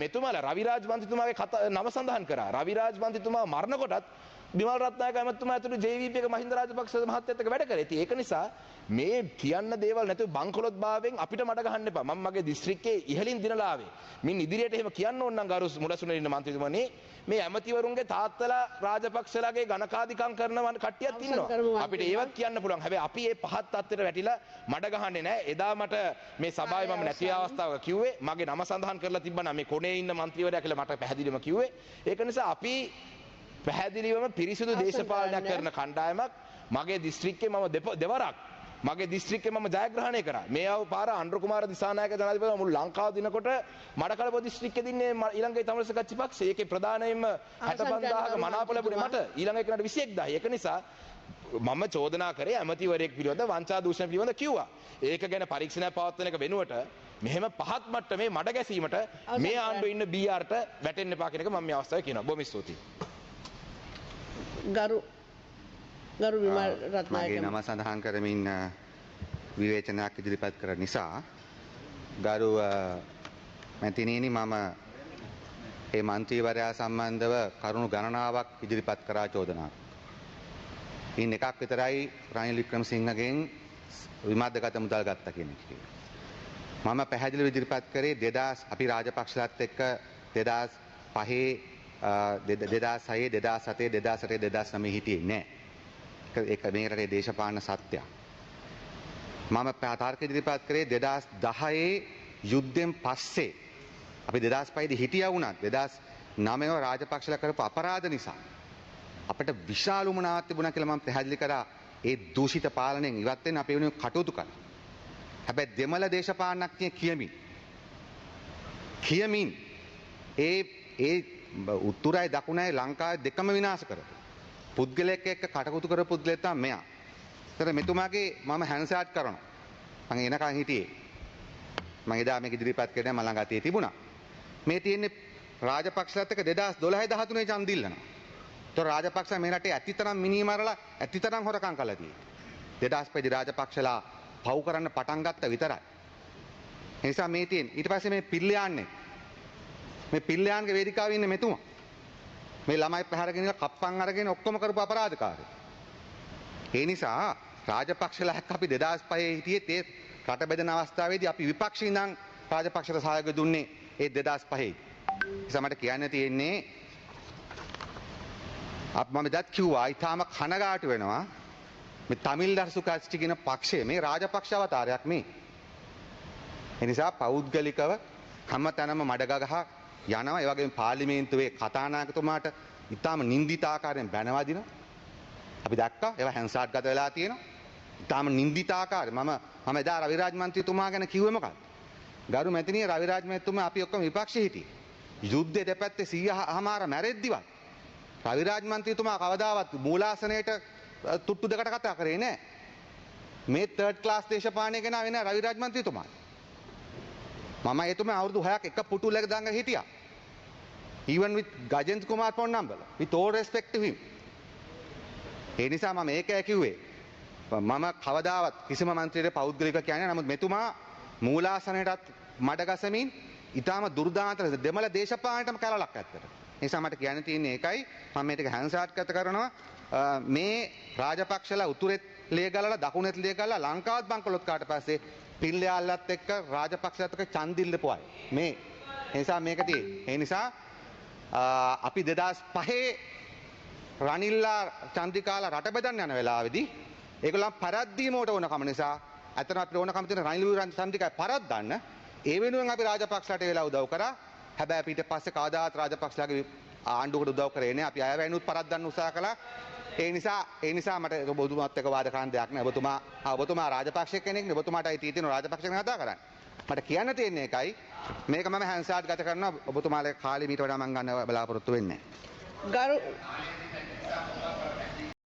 මෙතුමාලා රවිරාජ් මන්ත්‍රීතුමාගේ නම සඳහන් කරා. රවිරාජ් මන්ත්‍රීතුමා මරණ කොටත් බිමල් රත්නායක ඇමතුමා ඇතුළු JVP එක මහින්ද රාජපක්ෂ මහත්තයත් එක්ක වැඩ කරේ. ඉතින් ඒක නිසා මේ කියන්න දේවල් නැතුව බංකොලොත් භාවයෙන් අපිට මඩ ගහන්න එපා. මම මගේ දිස්ත්‍රික්කයේ ඉහළින් දිනලා ආවේ. මින් ඉදිරියට එහෙම කියන්න ඕන නම් ගරු මුලසුනේ ඉන්න මන්ත්‍රීතුමනි මේ ඇමතිවරුන්ගේ තාත්තලා රාජපක්ෂලාගේ ගණකාදිකම් කරන කට්ටියක් ඉන්නවා. අපිට ඒවත් කියන්න පුළුවන්. හැබැයි අපි මේ පහත් තත්ත්වයට වැටිලා මඩ ගහන්නේ නැහැ. එදා මට මේ සභාවේ මම නැති අවස්ථාවක කිව්වේ මගේ නම සඳහන් කරලා තිබ්බනම් මේ කොනේ ඉන්න මන්ත්‍රීවරයා කියලා මට පැහැදිලිවම කිව්වේ. ඒක නිසා අපි පැහැදිලිවම පිරිසිදු දේශපාලනයක් කරන කණ්ඩායමක් මගේ දිස්ත්‍රික්කේ මම දෙවරක් මගේ දිස්ත්‍රික්කේ මම ජයග්‍රහණය කරා. මේ පාර අනුර කුමාර දිසානායක ජනාධිපතිතුමා මුළු ලංකාව දිනකොට මඩකලපො දිස්ත්‍රික්කේ දින්නේ ඊළඟේ තමුරස කච්චි පක්ෂය. ඒකේ ප්‍රධානයෙන්ම 65000ක මනාප ලැබුණේ මට. ඊළඟ එකනට 21000. ඒක නිසා මම චෝදනා කරේ ඇමතිවරයෙක් පිළිබඳ වංචා දූෂණ පිළිබඳ කිව්වා. ඒක ගැන පරීක්ෂණයක් පවත්වන එක වෙනුවට මෙහෙම පහත් මට්ටමේ මඩ ගැසීමට මේ ආණ්ඩුවේ ඉන්න BRට වැටෙන්න එපා කියන එක මම මේ අවස්ථාවේ කියනවා. බොහොම ස්තුතියි. ගරු විමල් රත්නායක මගේ නම සඳහන් කරමින් විවේචනයක් ඉදිරිපත් කර නිසා ගරු මැතිණියනි මම මේ මන්ත්‍රීවරයා සම්බන්ධව කරුණු ගණනාවක් ඉදිරිපත් කරා චෝදනාවක්. ඉන් එකක් විතරයි රනිල් වික්‍රමසිංහගෙන් විමර්ශකගත මුදල් ගත්තා කියන එක. මම පැහැදිලිව ඉදිරිපත් කරේ 2000 අපි රාජපක්ෂලත් එක්ක 2005 2006 2007 2008 2009 හිටියේ නෑ. ඒක මේ රටේ දේශපාලන සත්‍යයක්. මම තර්ක ඉදිරිපත් කරේ 2010 යුද්ධෙන් පස්සේ අපි 2005 දී හිටියා වුණත් 2009 රාජපක්ෂලා කරපු අපරාධ නිසා අපිට විශාල උමනාවක් තිබුණා කියලා මම පැහැදිලි කරා. ඒ දූෂිත පාලනයෙන් ඉවත් වෙන්න අපි වෙනුවෙන් කටයුතු කළා. හැබැයි දෙමළ දේශපාලනඥයෙක් කියමින් ඒ උත්තරයි දකුණයි ලංකාවේ දෙකම විනාශ කරපු පුද්ගලයෙක් එක්ක කටයුතු කරපු පුද්ගලයෙක් තමයි මෙයා. ඒතර මෙතුමාගේ මම හැන්සාට් කරනවා. මම එනකන් හිටියේ. මම එදා මේක ඉදිරිපත් කරේ මම ළඟ අතේ තිබුණා. මේ තියෙන්නේ රාජපක්ෂලත් එක්ක 2012 13 ඡන්ද ඉල්ලනවා. ඒතර රාජපක්ෂ මේ රටේ ඇතිතරම් මිනී මරලා ඇතිතරම් හොරකම් කළා තියෙන්නේ. 2005 දී රාජපක්ෂලා පව් කරන්න පටන් ගත්ත විතරයි. ඒ නිසා මේ තියෙන්නේ ඊට පස්සේ මේ පිල්ලයන්නේ මේ පිල්ලයන්ගේ වේදිකාවේ ඉන්නේ මෙතුමා. මේ ළමයි පැහැරගෙන කප්පන් අරගෙන ඔක්කොම කරපු අපරාධකාරයෝ. ඒ නිසා රාජපක්ෂලා එක්ක අපි 2005 හිටියේ ඒ රට බෙදෙන අවස්ථාවේදී අපි විපක්ෂේ ඉඳන් රාජපක්ෂට සහයෝගය දුන්නේ ඒ 2005. නිසා මට කියන්න තියෙන්නේ මම දත් කිව්වා ඊටාම කනගාටු වෙනවා මේ තමිල් දර්ශු කච්චි කියන පක්ෂය මේ රාජපක්ෂ අවතාරයක් මේ. ඒ නිසා පෞද්ගලිකව හැමතැනම මඩගගහ යනවා. ඒ වගේම පාර්ලිමේන්තුවේ කතානායකතුමාට ඊටාම නින්දිත ආකාරයෙන් බැනවදිනවා. අපි දැක්කා ඒවා හැන්සාට් ගත වෙලා තියෙනවා. ඊටාම නින්දිත ආකාරයෙන් මම එදා රවිරාජ් මන්ත්‍රීතුමා ගැන කිව්වේ මොකක්ද? ගරු මැතිණිය රවිරාජ් මැතිතුමා අපි ඔක්කොම විපක්ෂයේ හිටියේ. යුද්ධේ දෙපැත්තේ 100මාර මැරෙද්දිවත් රවිරාජ් මන්ත්‍රීතුමා කවදාවත් මූලාසනයේට තුට්ටු දෙකට කතා කරේ නැහැ. මේ තර්ඩ් ක්ලාස් දේශපාලනය ගැන වෙන රවිරාජ් මන්ත්‍රීතුමා. මම එතුමා අවුරුදු 6ක් එක පුටුලක දාංග හිටියා. Even with Gajendra Kumar Ponnambala. With all respect to him. ඒ නිසා මම ඒකයි කිව්වේ. මම කවදාවත් කිසිම මන්ත්‍රීවරයෙක් පෞද්ගලිකව කියන්නේ නමුත් මෙතුමා මූලාසනයටත් මඩ ගසමින් ඊටාම දුර්දාන්ත දෙමළ දේශපාලනයටම කැලලක් ඇත්තට. ඒ නිසා මට කියන්න තියෙන්නේ ඒකයි මම මේක හැන්සාට් ගත කරනවා. මේ රාජපක්ෂලා උතුරෙත් ලේ ගලලා දකුණෙත් ලේ ගලලා ලංකාවත් බංකොලොත් කාට පස්සේ පිල්ලයාල්ලත් එක්ක රාජපක්ෂලත් එක්ක ඡන්දිල්ලපු අය මේ. ඒ නිසා මේක තියෙන්නේ. ඒ නිසා අපි 2005 රනිල්ලා චන්ද්‍රිකාලා රට බෙදන්න යන වෙලාවේදී ඒගොල්ලන් පරද්දීමකට ඕනකම නිසා අතන අපිට ඕනකම තියෙන රනිල් චන්ද්‍රිකායි පරද්දන්න ඒ වෙනුවෙන් අපි රාජපක්ෂලට වෙලා උදව් කරා. හැබැයි ඊට පස්සේ කවදාත් රාජපක්ෂලාගේ ආණ්ඩුවකට උදව් කරේ නැහැ. අපි අයවැයනුත් පරද්දන්න උත්සාහ කළා. ඒ නිසා මට ඔබතුමාත් එක්ක වාද කරන්න දෙයක් නැහැ. ඔබතුමා රාජපක්ෂ කෙනෙක් නේ. ඔබතුමාට අයිතිය තියෙනවා රාජපක්ෂ ගැන කතා කරන්න. මට කියන්න තියෙන්නේ ඒකයි. මේක මම හැන්සාට් ගත කරනවා. ඔබතුමාලගේ කාලේ මීට වඩා මම ගන්න බලාපොරොත්තු වෙන්නේ නැහැ. ගරු